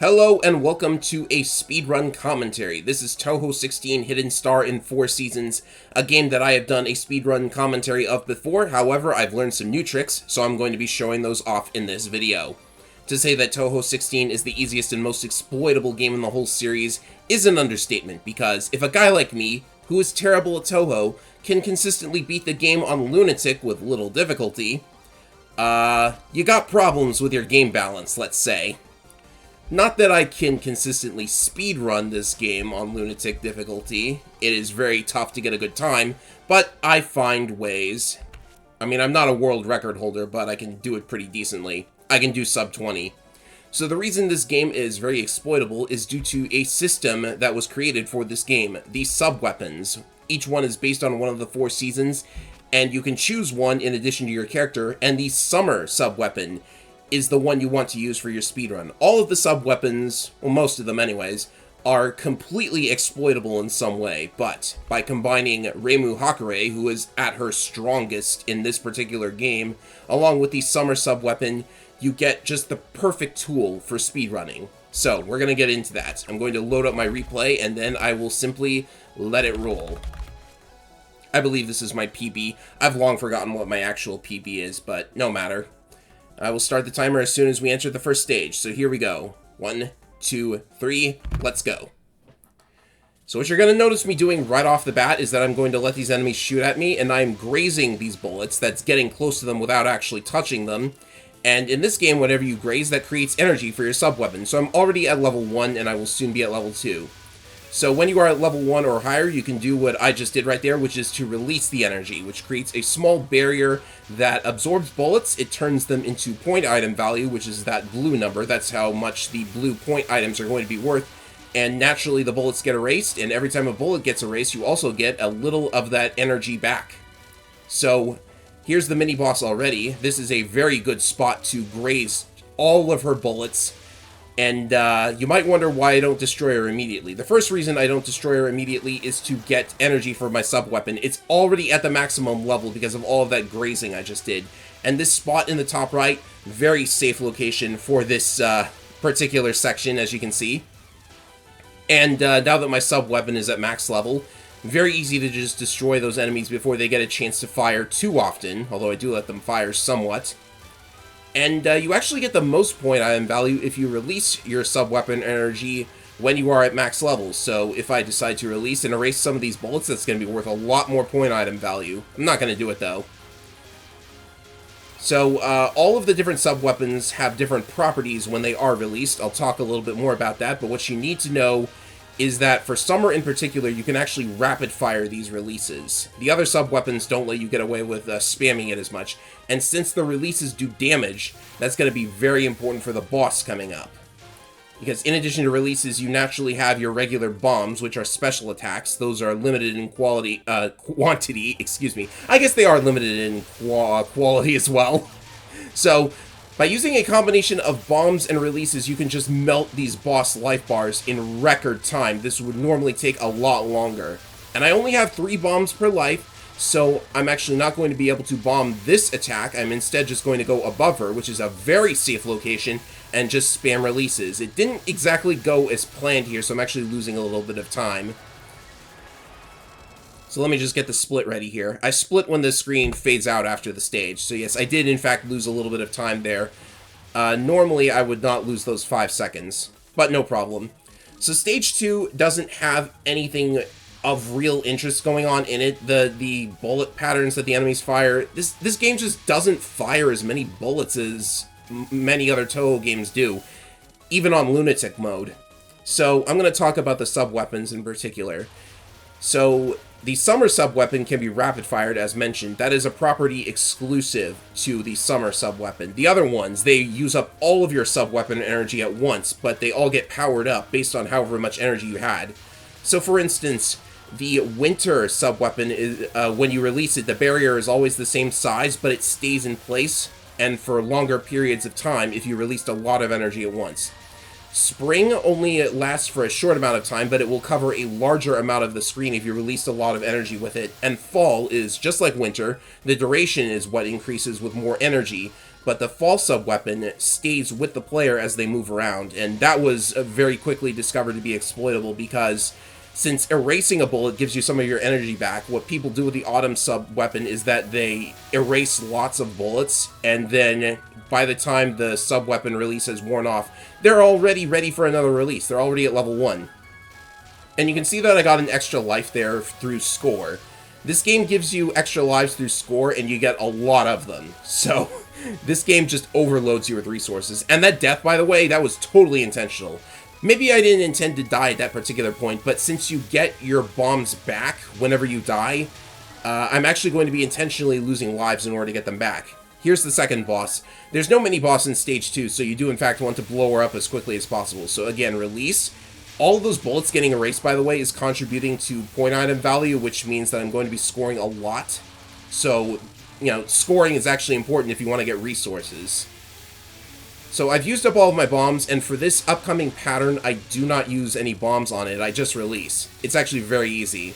Hello and welcome to a speedrun commentary. This is Touhou 16 Hidden Star in 4 Seasons, a game that I have done a speedrun commentary of before. However, I've learned some new tricks, so I'm going to be showing those off in this video. To say that Touhou 16 is the easiest and most exploitable game in the whole series is an understatement, because if a guy like me, who is terrible at Touhou, can consistently beat the game on Lunatic with little difficulty, you got problems with your game balance, let's say. Not that I can consistently speedrun this game on Lunatic difficulty. It is very tough to get a good time, but I find ways. I mean, I'm not a world record holder, but I can do it pretty decently. I can do sub 20. So the reason this game is very exploitable is due to a system that was created for this game, the sub-weapons. Each one is based on one of the 4 seasons, and you can choose one in addition to your character, and the summer sub-weapon is the one you want to use for your speedrun. All of the sub-weapons, well, most of them anyways, are completely exploitable in some way, but by combining Reimu Hakure, who is at her strongest in this particular game, along with the summer sub-weapon, you get just the perfect tool for speedrunning. So, we're going to get into that. I'm going to load up my replay, and then I will simply let it roll. I believe this is my PB. I've long forgotten what my actual PB is, but no matter. I will start the timer as soon as we enter the first stage, so here we go. 1, 2, 3, let's go. So what you're going to notice me doing right off the bat is that I'm going to let these enemies shoot at me, and I'm grazing these bullets. That's getting close to them without actually touching them. And in this game, whenever you graze, that creates energy for your sub-weapon. So I'm already at level 1, and I will soon be at level 2. So when you are at level 1 or higher, you can do what I just did right there, which is to release the energy, which creates a small barrier that absorbs bullets. It turns them into point item value, which is that blue number. That's how much the blue point items are going to be worth. And naturally, the bullets get erased, and every time a bullet gets erased, you also get a little of that energy back. So here's the mini-boss already. This is a very good spot to graze all of her bullets. And you might wonder why I don't destroy her immediately. The first reason I don't destroy her immediately is to get energy for my sub-weapon. It's already at the maximum level because of all of that grazing I just did. And this spot in the top right, very safe location for this particular section, as you can see. And now that my sub-weapon is at max level, very easy to just destroy those enemies before they get a chance to fire too often, although I do let them fire somewhat. And you actually get the most point item value if you release your sub-weapon energy when you are at max levels. So if I decide to release and erase some of these bullets, that's going to be worth a lot more point item value. I'm not going to do it, though. So all of the different sub-weapons have different properties when they are released. I'll talk a little bit more about that, but what you need to know is that for Summer in particular, you can actually rapid-fire these releases. The other sub-weapons don't let you get away with spamming it as much, and since the releases do damage, that's going to be very important for the boss coming up. Because in addition to releases, you naturally have your regular bombs, which are special attacks. Those are limited in quantity, excuse me. I guess they are limited in quality as well. So by using a combination of bombs and releases, you can just melt these boss life bars in record time. This would normally take a lot longer. And I only have 3 bombs per life, so I'm actually not going to be able to bomb this attack. I'm instead just going to go above her, which is a very safe location, and just spam releases. It didn't exactly go as planned here, so I'm actually losing a little bit of time. So let me just get the split ready here. I split when the screen fades out after the stage. So yes, I did in fact lose a little bit of time there. Normally I would not lose those 5 seconds, but no problem. So stage 2 doesn't have anything of real interest going on in it. The bullet patterns that the enemies fire, this game just doesn't fire as many bullets as many other Touhou games do, even on Lunatic mode. So I'm going to talk about the sub-weapons in particular. So the Summer sub-weapon can be rapid-fired, as mentioned. That is a property exclusive to the Summer sub-weapon. The other ones, they use up all of your sub-weapon energy at once, but they all get powered up based on however much energy you had. So for instance, the Winter sub-weapon, is when you release it, the barrier is always the same size, but it stays in place, and for longer periods of time if you released a lot of energy at once. Spring only lasts for a short amount of time, but it will cover a larger amount of the screen if you released a lot of energy with it. And Fall is just like Winter. The duration is what increases with more energy, but the fall sub-weapon stays with the player as they move around, and that was very quickly discovered to be exploitable because since erasing a bullet gives you some of your energy back, what people do with the autumn sub-weapon is that they erase lots of bullets, and then by the time the sub-weapon release has worn off, they're already ready for another release. They're already at level 1. And you can see that I got an extra life there through score. This game gives you extra lives through score, and you get a lot of them. So, this game just overloads you with resources. And that death, by the way, that was totally intentional. Maybe I didn't intend to die at that particular point, but since you get your bombs back whenever you die, I'm actually going to be intentionally losing lives in order to get them back. Here's the second boss. There's no mini-boss in Stage 2, so you do in fact want to blow her up as quickly as possible. So again, release. All of those bullets getting erased, by the way, is contributing to point item value, which means that I'm going to be scoring a lot. So, you know, scoring is actually important if you want to get resources. So I've used up all of my bombs, and for this upcoming pattern, I do not use any bombs on it. I just release. It's actually very easy.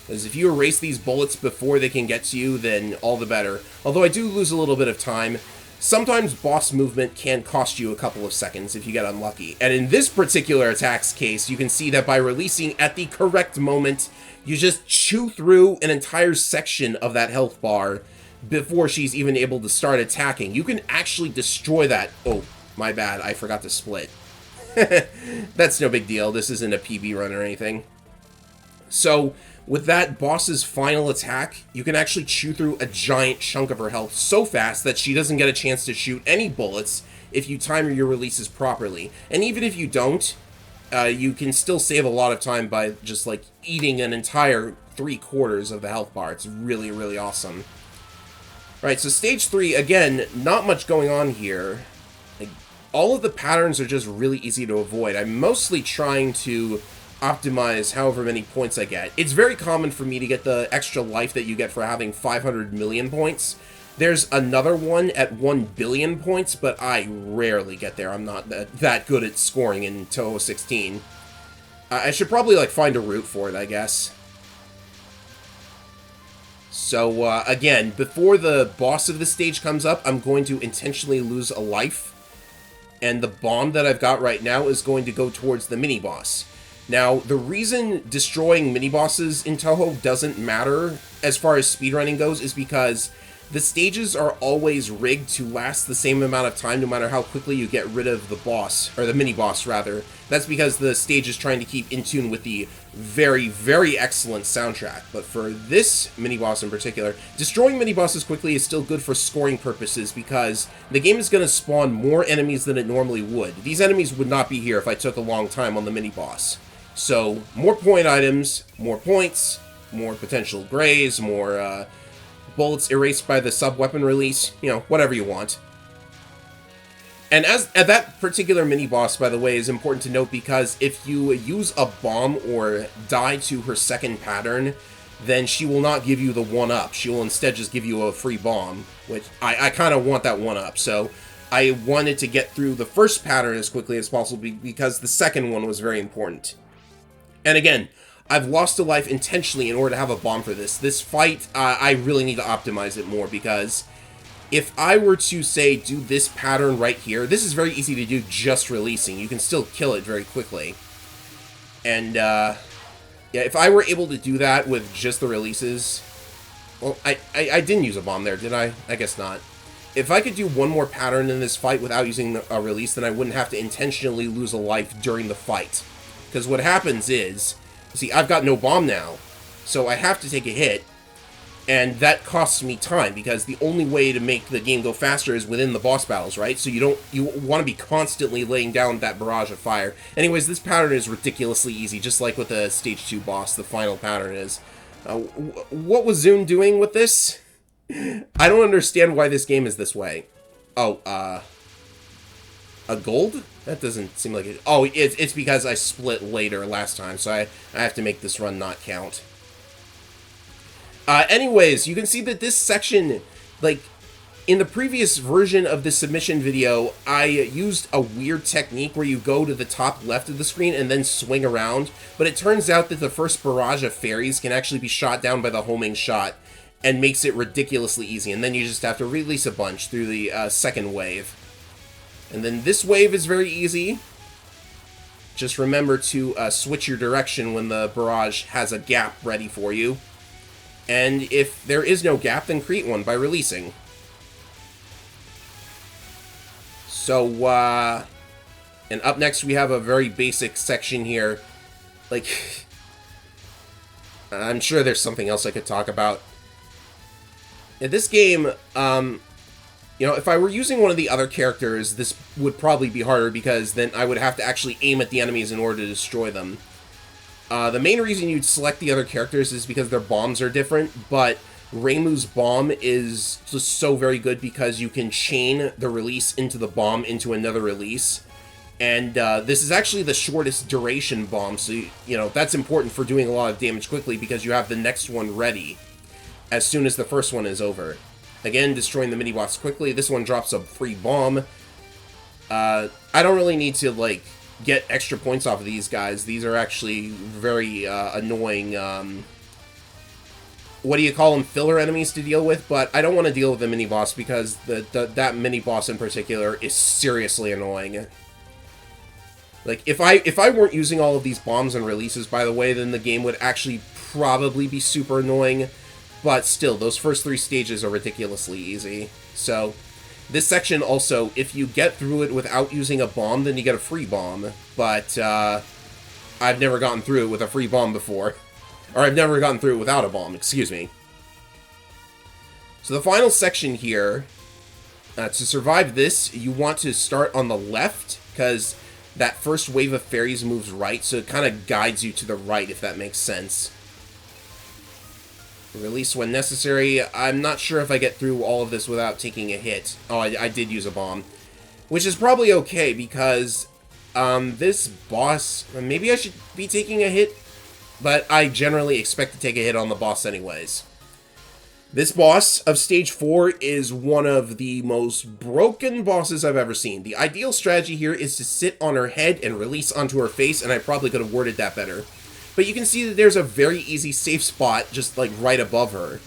Because if you erase these bullets before they can get to you, then all the better. Although I do lose a little bit of time. Sometimes boss movement can cost you a couple of seconds if you get unlucky. And in this particular attack's case, you can see that by releasing at the correct moment, you just chew through an entire section of that health bar before she's even able to start attacking. You can actually destroy that. Oh, my bad. I forgot to split. That's no big deal. This isn't a PB run or anything. So, with that boss's final attack, you can actually chew through a giant chunk of her health so fast that she doesn't get a chance to shoot any bullets if you time your releases properly. And even if you don't, you can still save a lot of time by just, like, eating an entire 3/4 of the health bar. It's really, really awesome. Right, so Stage 3, again, not much going on here. Like, all of the patterns are just really easy to avoid. I'm mostly trying to optimize however many points I get. It's very common for me to get the extra life that you get for having 500 million points. There's another one at 1 billion points, but I rarely get there. I'm not that good at scoring in Touhou 16. I should probably, like, find a route for it, I guess. So, again, before the boss of the stage comes up, I'm going to intentionally lose a life. And the bomb that I've got right now is going to go towards the mini-boss. Now, the reason destroying mini-bosses in Touhou doesn't matter as far as speedrunning goes is because the stages are always rigged to last the same amount of time no matter how quickly you get rid of the boss, or the mini-boss, rather. That's because the stage is trying to keep in tune with the very, very excellent soundtrack. But for this mini-boss in particular, destroying mini-bosses quickly is still good for scoring purposes because the game is going to spawn more enemies than it normally would. These enemies would not be here if I took a long time on the mini-boss. So, more point items, more points, more potential grays, more, bullets erased by the sub-weapon release, you know, whatever you want. And at that particular mini-boss, by the way, is important to note because if you use a bomb or die to her second pattern, then she will not give you the 1-up. She will instead just give you a free bomb, which I kind of want that 1-up, so I wanted to get through the first pattern as quickly as possible because the second one was very important. And again, I've lost a life intentionally in order to have a bomb for this. This fight, I really need to optimize it more because if I were to, say, do this pattern right here, this is very easy to do just releasing. You can still kill it very quickly. And, yeah, if I were able to do that with just the releases... Well, I didn't use a bomb there, did I? I guess not. If I could do one more pattern in this fight without using a release, then I wouldn't have to intentionally lose a life during the fight. Because what happens is... See, I've got no bomb now, so I have to take a hit, and that costs me time, because the only way to make the game go faster is within the boss battles, right? So you want to be constantly laying down that barrage of fire. Anyways, this pattern is ridiculously easy, just like with the Stage 2 boss, the final pattern is. What was Zune doing with this? I don't understand why this game is this way. Oh, a gold? That doesn't seem like it. Oh, it's because I split later last time, so I have to make this run not count. Anyways, you can see that this section, like, in the previous version of the submission video, I used a weird technique where you go to the top left of the screen and then swing around, but it turns out that the first barrage of fairies can actually be shot down by the homing shot. and makes it ridiculously easy. And then you just have to release a bunch through the second wave. And then this wave is very easy. Just remember to switch your direction when the barrage has a gap ready for you. And if there is no gap, then create one by releasing. So, and up next we have a very basic section here. Like, I'm sure there's something else I could talk about. In this game, you know, if I were using one of the other characters, this would probably be harder because then I would have to actually aim at the enemies in order to destroy them. The main reason you'd select the other characters is because their bombs are different, but Reimu's bomb is just so very good because you can chain the release into the bomb into another release. And this is actually the shortest duration bomb, so, you know, that's important for doing a lot of damage quickly because you have the next one ready as soon as the first one is over. Again, destroying the mini-boss quickly. This one drops a free bomb. I don't really need to, like, get extra points off of these guys. These are actually very annoying, what do you call them, filler enemies to deal with, but I don't want to deal with the mini-boss because that mini-boss in particular is seriously annoying. Like, if I weren't using all of these bombs and releases, by the way, then the game would actually probably be super annoying. But still, those first 3 stages are ridiculously easy. So, this section also, if you get through it without using a bomb, then you get a free bomb. But, I've never gotten through it with a free bomb before. Or I've never gotten through it without a bomb, excuse me. So the final section here, to survive this, you want to start on the left, because that first wave of fairies moves right, so it kind of guides you to the right, if that makes sense. Release when necessary. I'm not sure if I get through all of this without taking a hit. Oh, I did use a bomb. Which is probably okay, because this boss... Maybe I should be taking a hit, but I generally expect to take a hit on the boss anyways. This boss of Stage 4 is one of the most broken bosses I've ever seen. The ideal strategy here is to sit on her head and release onto her face, and I probably could have worded that better. But you can see that there's a very easy safe spot just, like, right above her.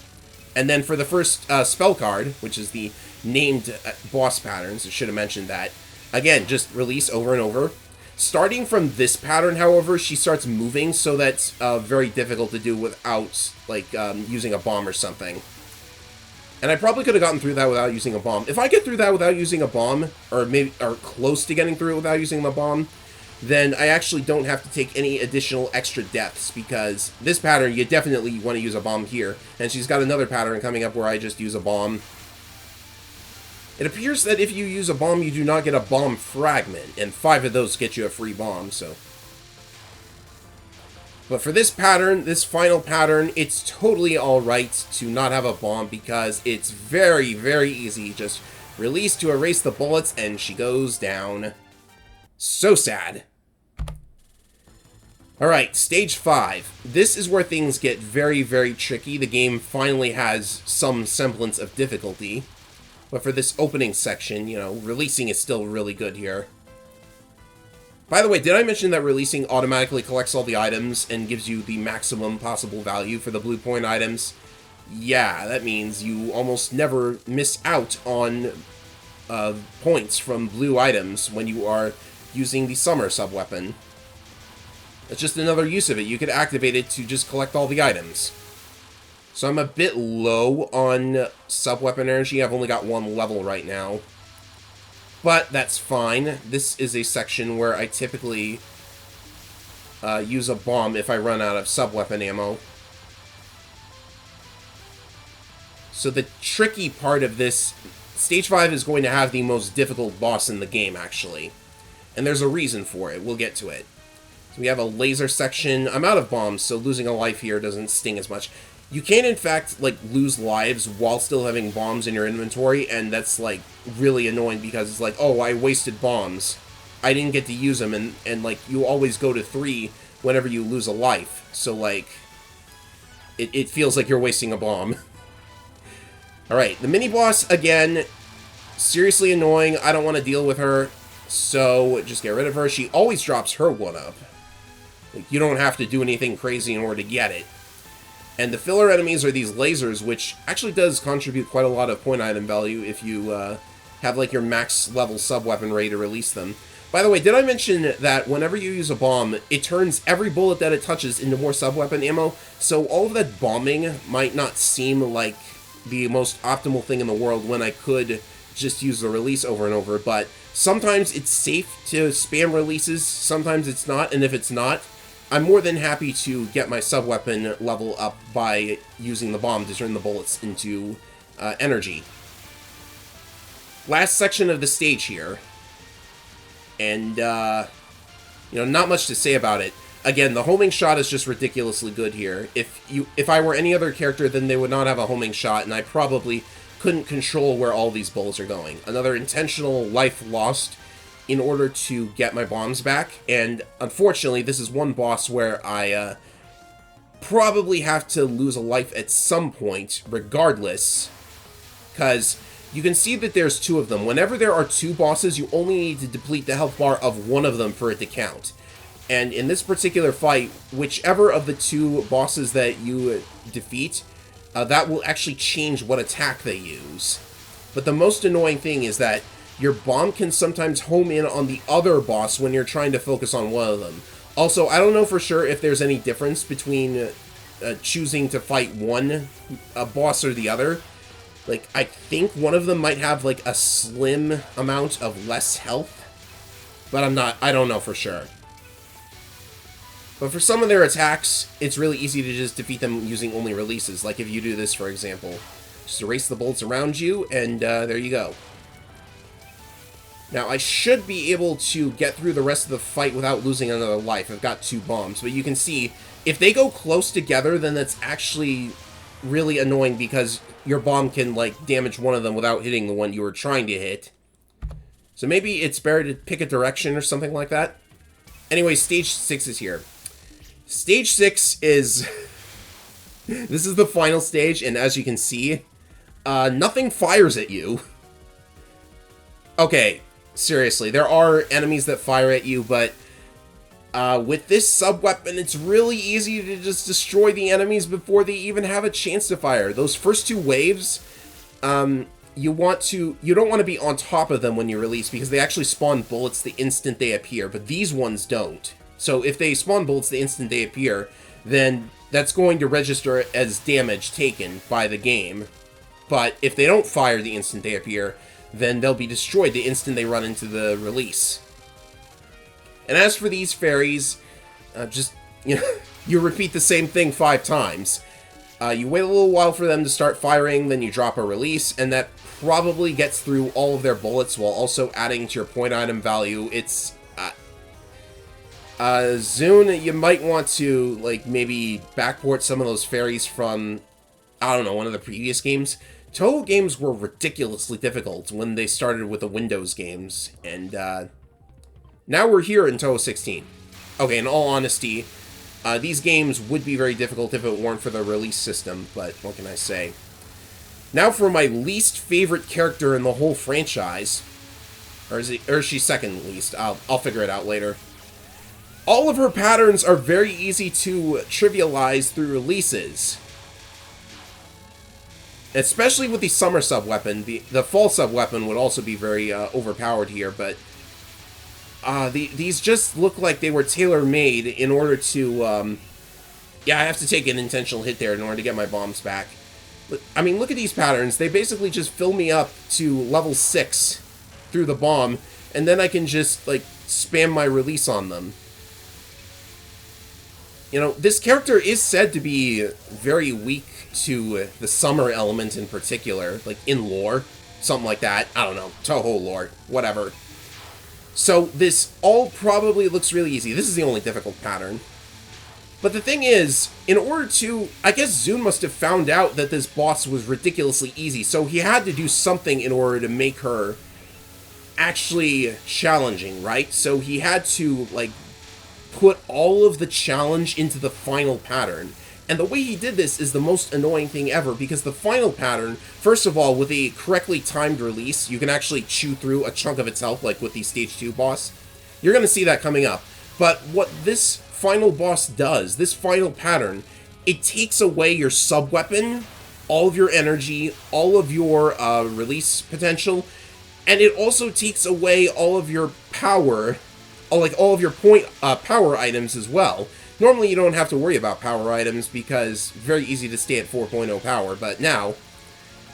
And then for the first spell card, which is the named boss patterns, I should have mentioned that, again, just release over and over. Starting from this pattern, however, she starts moving, so that's very difficult to do without, like, using a bomb or something. And I probably could have gotten through that without using a bomb. If I get through that without using a bomb, or close to getting through it without using a bomb, then I actually don't have to take any additional extra deaths, because this pattern, you definitely want to use a bomb here. And she's got another pattern coming up where I just use a bomb. It appears that if you use a bomb, you do not get a bomb fragment, and 5 of those get you a free bomb, so... But for this pattern, this final pattern, it's totally alright to not have a bomb, because it's very, very easy. Just release to erase the bullets, and she goes down. So sad. Alright, Stage 5. This is where things get very, very tricky. The game finally has some semblance of difficulty. But for this opening section, you know, releasing is still really good here. By the way, did I mention that releasing automatically collects all the items and gives you the maximum possible value for the blue point items? Yeah, that means you almost never miss out on points from blue items when you are using the summer sub-weapon. That's just another use of it. You could activate it to just collect all the items. So I'm a bit low on sub-weapon energy. I've only got 1 level right now. But that's fine. This is a section where I typically use a bomb if I run out of sub-weapon ammo. So the tricky part of this, Stage 5 is going to have the most difficult boss in the game, actually. And there's a reason for it. We'll get to it. So we have a laser section. I'm out of bombs, so losing a life here doesn't sting as much. You can, in fact, like, lose lives while still having bombs in your inventory, and that's, like, really annoying because it's like, oh, I wasted bombs. I didn't get to use them, and like, you always go to 3 whenever you lose a life. So, like, it feels like you're wasting a bomb. Alright, the mini-boss, again, seriously annoying. I don't want to deal with her, so just get rid of her. She always drops her 1-up. Like, you don't have to do anything crazy in order to get it. And the filler enemies are these lasers, which actually does contribute quite a lot of point item value if you have like your max level sub-weapon ready to release them. By the way, did I mention that whenever you use a bomb, it turns every bullet that it touches into more sub-weapon ammo, so all of that bombing might not seem like the most optimal thing in the world when I could just use the release over and over, but sometimes it's safe to spam releases, sometimes it's not, and if it's not, I'm more than happy to get my sub-weapon level up by using the bomb to turn the bullets into energy. Last section of the stage here. And, you know, not much to say about it. Again, the homing shot is just ridiculously good here. If I were any other character, then they would not have a homing shot, and I probably couldn't control where all these bullets are going. Another intentional life lost in order to get my bombs back, and unfortunately, this is one boss where I probably have to lose a life at some point, regardless, because you can see that there's two of them. Whenever there are two bosses, you only need to deplete the health bar of one of them for it to count. And in this particular fight, whichever of the two bosses that you defeat, that will actually change what attack they use. But the most annoying thing is that your bomb can sometimes home in on the other boss when you're trying to focus on one of them. Also, I don't know for sure if there's any difference between choosing to fight one boss or the other. Like, I think one of them might have, like, a slim amount of less health. But I don't know for sure. But for some of their attacks, it's really easy to just defeat them using only releases. Like if you do this, for example. Just erase the bullets around you, and there you go. Now, I should be able to get through the rest of the fight without losing another life. I've got two bombs. But you can see, if they go close together, then that's actually really annoying because your bomb can, like, damage one of them without hitting the one you were trying to hit. So maybe it's better to pick a direction or something like that. Anyway, Stage 6 is here. Stage 6 is... this is the final stage, and as you can see, nothing fires at you. Okay, seriously, there are enemies that fire at you, but with this sub-weapon, it's really easy to just destroy the enemies before they even have a chance to fire. Those first two waves, you don't want to be on top of them when you release, because they actually spawn bullets the instant they appear, but these ones don't. So if they spawn bullets the instant they appear, then that's going to register as damage taken by the game. But if they don't fire the instant they appear, then they'll be destroyed the instant they run into the release. And as for these fairies, just, you know, you repeat the same thing 5 times. You wait a little while for them to start firing, then you drop a release, and that probably gets through all of their bullets while also adding to your point item value. It's, Zune, you might want to, like, maybe backport some of those fairies from, I don't know, one of the previous games. Touhou games were ridiculously difficult when they started with the Windows games, and, now we're here in Touhou 16. Okay, in all honesty, these games would be very difficult if it weren't for the release system, but what can I say? Now for my least favorite character in the whole franchise. Or is she second least? I'll figure it out later. All of her patterns are very easy to trivialize through releases. Especially with the summer sub-weapon. The fall sub-weapon would also be very overpowered here, but these just look like they were tailor-made in order to, yeah, I have to take an intentional hit there in order to get my bombs back. But, I mean, look at these patterns. They basically just fill me up to level 6 through the bomb, and then I can just, like, spam my release on them. You know, this character is said to be very weak to the summer element in particular, like in lore, something like that. I don't know, Touhou lore, whatever. So this all probably looks really easy. This is the only difficult pattern. But the thing is, in order to... I guess Zune must have found out that this boss was ridiculously easy, so he had to do something in order to make her actually challenging, right? So he had to, like, put all of the challenge into the final pattern. And the way he did this is the most annoying thing ever, because the final pattern, first of all, with a correctly timed release, you can actually chew through a chunk of its health, like with the Stage 2 boss. You're going to see that coming up. But what this final boss does, this final pattern, it takes away your sub-weapon, all of your energy, all of your release potential, and it also takes away all of your power, all of your power items as well. Normally you don't have to worry about power items because it's very easy to stay at 4.0 power, but now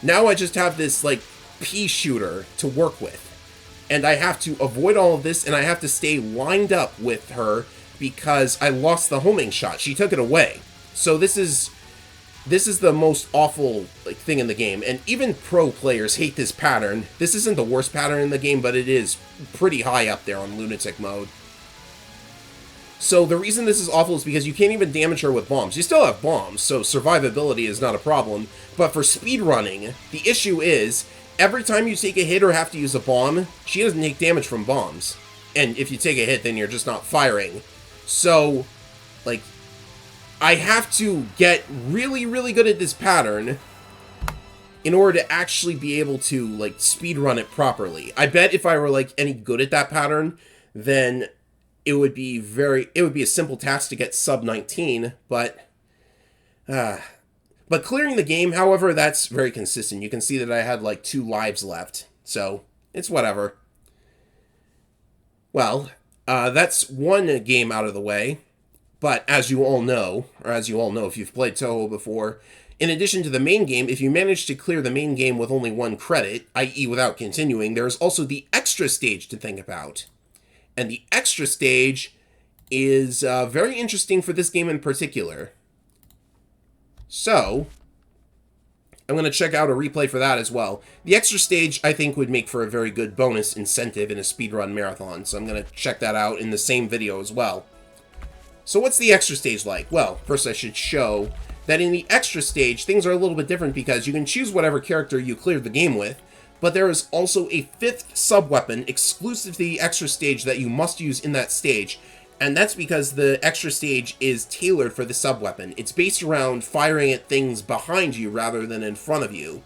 I just have this, like, pea shooter to work with. And I have to avoid all of this, and I have to stay lined up with her because I lost the homing shot. She took it away. So this is the most awful, like, thing in the game. And even pro players hate this pattern. This isn't the worst pattern in the game, but it is pretty high up there on lunatic mode. So the reason this is awful is because you can't even damage her with bombs. You still have bombs, so survivability is not a problem. But for speedrunning, the issue is, every time you take a hit or have to use a bomb, she doesn't take damage from bombs. And if you take a hit, then you're just not firing. So, like, I have to get really, really good at this pattern in order to actually be able to, like, speedrun it properly. I bet if I were, like, any good at that pattern, then it would be a simple task to get sub 19, but clearing the game, however, that's very consistent. You can see that I had, like, 2 lives left, so it's whatever. Well, that's one game out of the way, but as you all know if you've played Touhou before, in addition to the main game, if you manage to clear the main game with only 1 credit, i.e. without continuing, there's also the extra stage to think about. And the extra stage is very interesting for this game in particular. So, I'm going to check out a replay for that as well. The extra stage, I think, would make for a very good bonus incentive in a speedrun marathon, so I'm going to check that out in the same video as well. So what's the extra stage like? Well, first I should show that in the extra stage, things are a little bit different because you can choose whatever character you cleared the game with, but there is also a 5th sub-weapon exclusive to the extra stage that you must use in that stage, and that's because the extra stage is tailored for the sub-weapon. It's based around firing at things behind you rather than in front of you.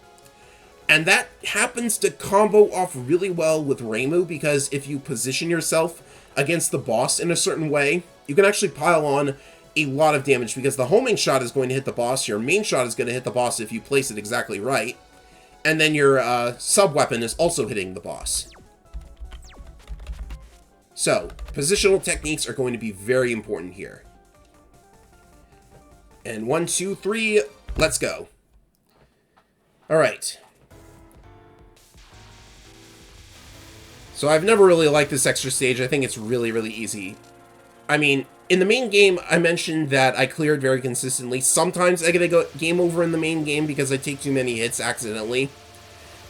And that happens to combo off really well with Reimu, because if you position yourself against the boss in a certain way, you can actually pile on a lot of damage, because the homing shot is going to hit the boss, your main shot is going to hit the boss if you place it exactly right, and then your sub-weapon is also hitting the boss. So, positional techniques are going to be very important here. And 1, 2, 3, let's go. Alright. So I've never really liked this extra stage. I think it's really, really easy. I mean, in the main game, I mentioned that I cleared very consistently. Sometimes I get a game over in the main game because I take too many hits accidentally.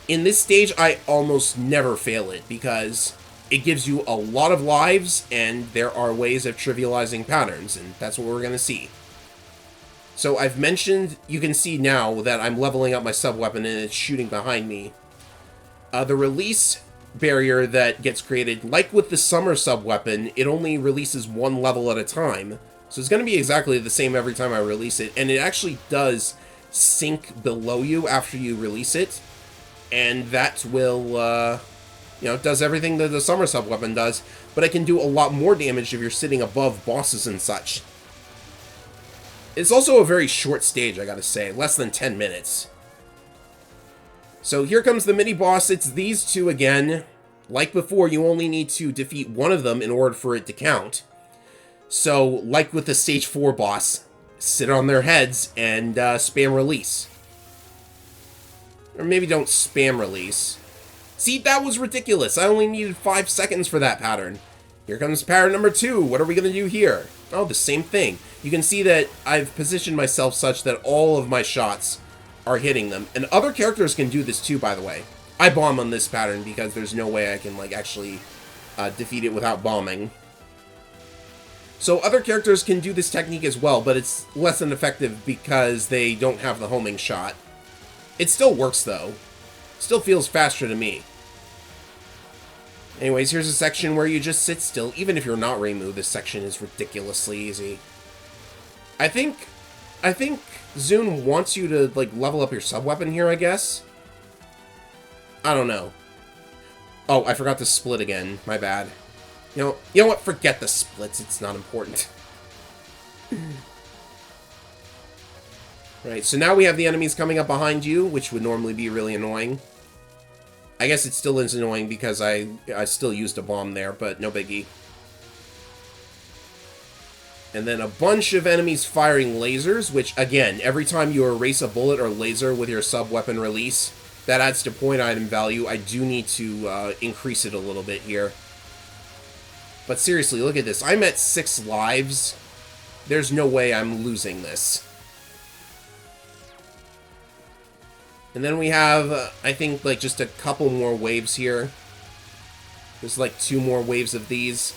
In this stage, I almost never fail it because it gives you a lot of lives, and there are ways of trivializing patterns, and that's what we're going to see. So I've mentioned, you can see now that I'm leveling up my sub-weapon and it's shooting behind me. The release barrier that gets created, like with the summer sub-weapon, it only releases 1 level at a time. So it's going to be exactly the same every time I release it, and it actually does sink below you after you release it, and that will, it does everything that the summer sub-weapon does, but it can do a lot more damage if you're sitting above bosses and such. It's also a very short stage, I gotta say, less than 10 minutes. So here comes the mini-boss. It's these two again. Like before, you only need to defeat one of them in order for it to count. So, like with the Stage 4 boss, sit on their heads and spam release. Or maybe don't spam release. See, that was ridiculous. I only needed 5 seconds for that pattern. Here comes pattern number 2. What are we going to do here? Oh, the same thing. You can see that I've positioned myself such that all of my shots are hitting them. And other characters can do this too, by the way. I bomb on this pattern because there's no way I can, like, actually defeat it without bombing. So other characters can do this technique as well, but it's less than effective because they don't have the homing shot. It still works, though. Still feels faster to me. Anyways, here's a section where you just sit still. Even if you're not Reimu, this section is ridiculously easy. I think Zune wants you to, like, level up your sub-weapon here, I guess? I don't know. Oh, I forgot to split again. My bad. You know what? Forget the splits. It's not important. Right, so now we have the enemies coming up behind you, which would normally be really annoying. I guess it still is annoying because I still used a bomb there, but no biggie. And then a bunch of enemies firing lasers, which, again, every time you erase a bullet or laser with your sub-weapon release, that adds to point item value. I do need to increase it a little bit here. But seriously, look at this. I'm at 6 lives. There's no way I'm losing this. And then we have, I think, like, just a couple more waves here. There's, like, 2 more waves of these.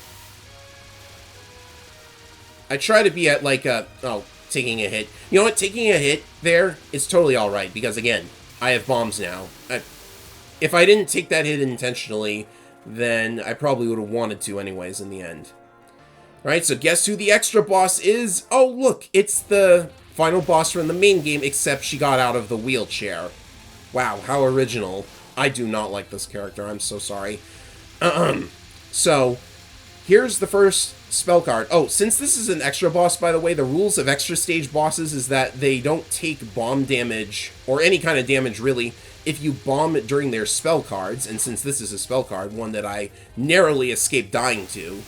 I try to be at, like, taking a hit. You know what? Taking a hit there is totally alright, because, again, I have bombs now. If I didn't take that hit intentionally, then I probably would have wanted to anyways in the end. Alright, so guess who the extra boss is? Oh, look, it's the final boss from the main game, except she got out of the wheelchair. Wow, how original. I do not like this character, I'm so sorry. So, here's the first spell card. Oh, since this is an extra boss, by the way, the rules of extra stage bosses is that they don't take bomb damage, or any kind of damage, really, if you bomb during their spell cards, and since this is a spell card, one that I narrowly escaped dying to,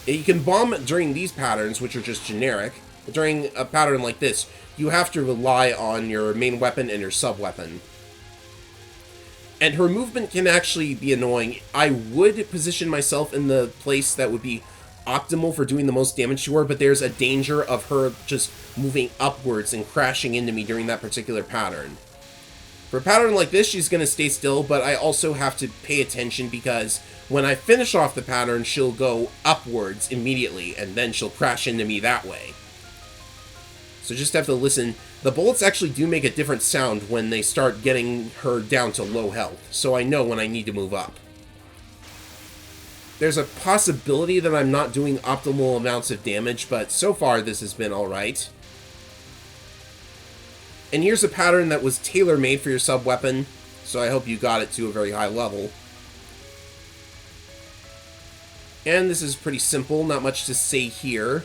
you can bomb during these patterns, which are just generic, but during a pattern like this, you have to rely on your main weapon and your sub-weapon. And her movement can actually be annoying. I would position myself in the place that would be optimal for doing the most damage to her, but there's a danger of her just moving upwards and crashing into me during that particular pattern. For a pattern like this, she's going to stay still, but I also have to pay attention because when I finish off the pattern, she'll go upwards immediately, and then she'll crash into me that way. So just have to listen. The bullets actually do make a different sound when they start getting her down to low health, so I know when I need to move up. There's a possibility that I'm not doing optimal amounts of damage, but so far this has been alright. And here's a pattern that was tailor-made for your sub-weapon, so I hope you got it to a very high level. And this is pretty simple, not much to say here.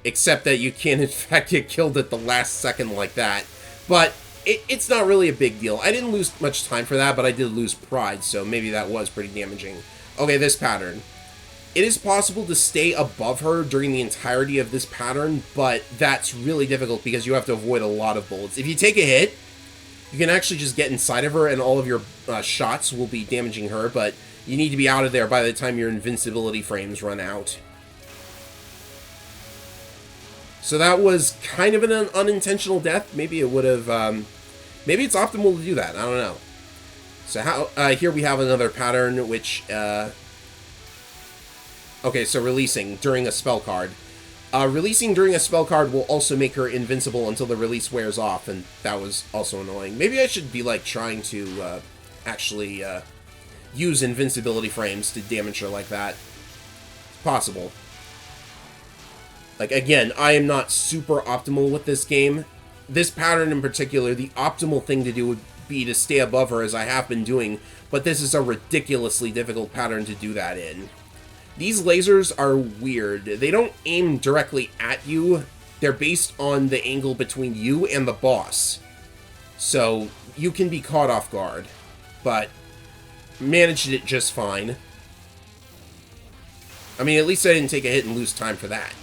Except that you can, in fact, get killed at the last second like that. But it's not really a big deal. I didn't lose much time for that, but I did lose pride, so maybe that was pretty damaging. Okay, this pattern. It is possible to stay above her during the entirety of this pattern, but that's really difficult because you have to avoid a lot of bullets. If you take a hit, you can actually just get inside of her and all of your shots will be damaging her, but you need to be out of there by the time your invincibility frames run out. So that was kind of an unintentional death. Maybe it would have, maybe it's optimal to do that. I don't know. So here we have another pattern, which, okay, so releasing during a spell card. Releasing during a spell card will also make her invincible until the release wears off, and that was also annoying. Maybe I should be, like, trying to, actually, use invincibility frames to damage her like that. It's possible. Like, again, I am not super optimal with this game. This pattern in particular, the optimal thing to do would be to stay above her, as I have been doing, but this is a ridiculously difficult pattern to do that in. These lasers are weird. They don't aim directly at you. They're based on the angle between you and the boss. So, you can be caught off guard, but managed it just fine. I mean, at least I didn't take a hit and lose time for that.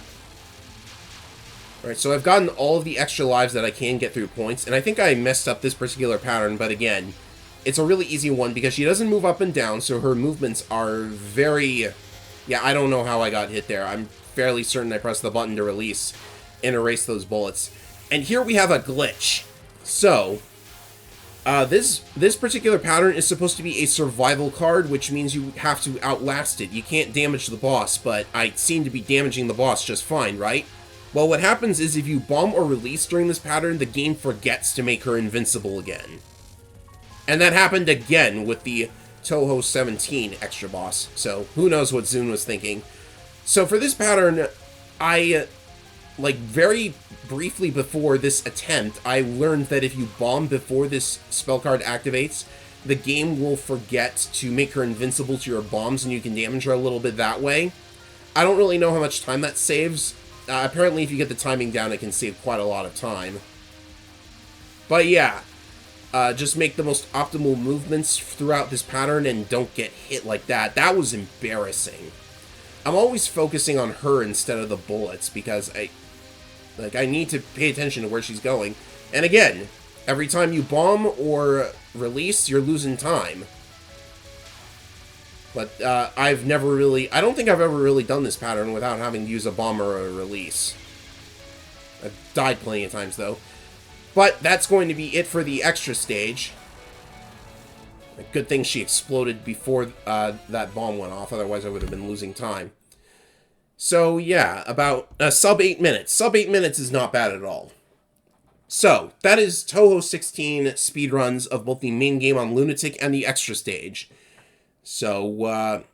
Alright, so I've gotten all of the extra lives that I can get through points, and I think I messed up this particular pattern, but again, it's a really easy one because she doesn't move up and down, so her movements are very... Yeah, I don't know how I got hit there. I'm fairly certain I pressed the button to release and erase those bullets. And here we have a glitch. So, this particular pattern is supposed to be a survival card, which means you have to outlast it. You can't damage the boss, but I seem to be damaging the boss just fine, right? Well, what happens is if you bomb or release during this pattern, the game forgets to make her invincible again. And that happened again with the Touhou 17 extra boss, so who knows what Zune was thinking. So for this pattern, I, like, very briefly before this attempt, I learned that if you bomb before this spell card activates, the game will forget to make her invincible to your bombs, and you can damage her a little bit that way. I don't really know how much time that saves. apparently if you get the timing down, it can save quite a lot of time. But yeah, just make the most optimal movements throughout this pattern and don't get hit like that. That was embarrassing. I'm always focusing on her instead of the bullets because I need to pay attention to where she's going. And again, every time you bomb or release, you're losing time. But I don't think I've ever really done this pattern without having to use a bomb or a release. I've died plenty of times, though. But that's going to be it for the extra stage. A good thing she exploded before that bomb went off, otherwise I would have been losing time. So yeah, about sub 8 minutes. Sub 8 minutes is not bad at all. So, that is Touhou 16 speedruns of both the main game on Lunatic and the extra stage. So,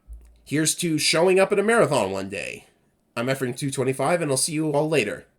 here's to showing up at a marathon one day. I'm Efren225, and I'll see you all later.